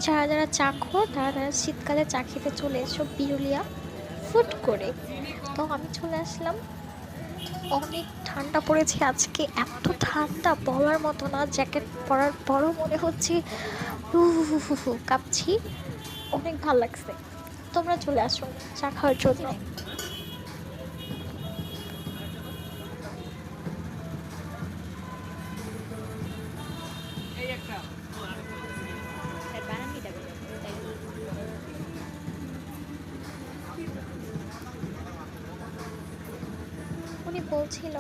যারা যারা চাখোর তারা তারা শীতকালে চা খেতে চলে এসো বিরুলিয়া ফুট করে। তো আমি চলে আসলাম। অনেক ঠান্ডা পড়েছে আজকে, এত ঠান্ডা বলার মতো না, জ্যাকেট পরার পরও মনে হচ্ছে হু হু হু হু হু কাঁপছি। অনেক ভাল লাগছে। তোমরা চলে আসো চা খাওয়ার জন্য। উনি বলছিল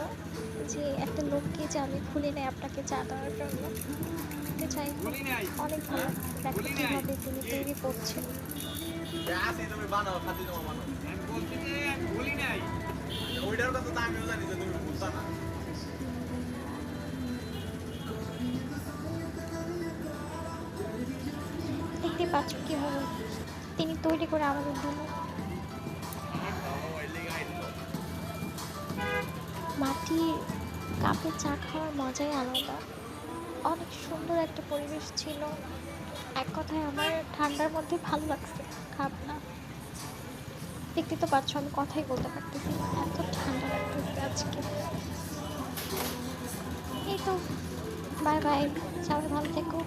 যে একটা লোককে যে আমি খুলে নেই আপনাকে চা দেওয়ার জন্য। তো যাই হোক, অনেক ভালো লাগছে দেখো কিভাবে তিনি তৈরি করছেন। দেখতে পাচ্ছ কিভাবে তিনি তৈরি করে আমাদের জন্য। মাটির কাপে চা খাওয়ার মজাই আলাদা। অনেক সুন্দর একটা পরিবেশ ছিল। এক কথায় আমার ঠান্ডার মধ্যে ভালো লাগছে, খারাপ না। দেখতে তো পাচ্ছ আমি কথাই বলতে পারতেছি না, এত ঠান্ডা লাগতেছে আজকে। এই তো, বাই বাই, সবাই ভালো থেকো।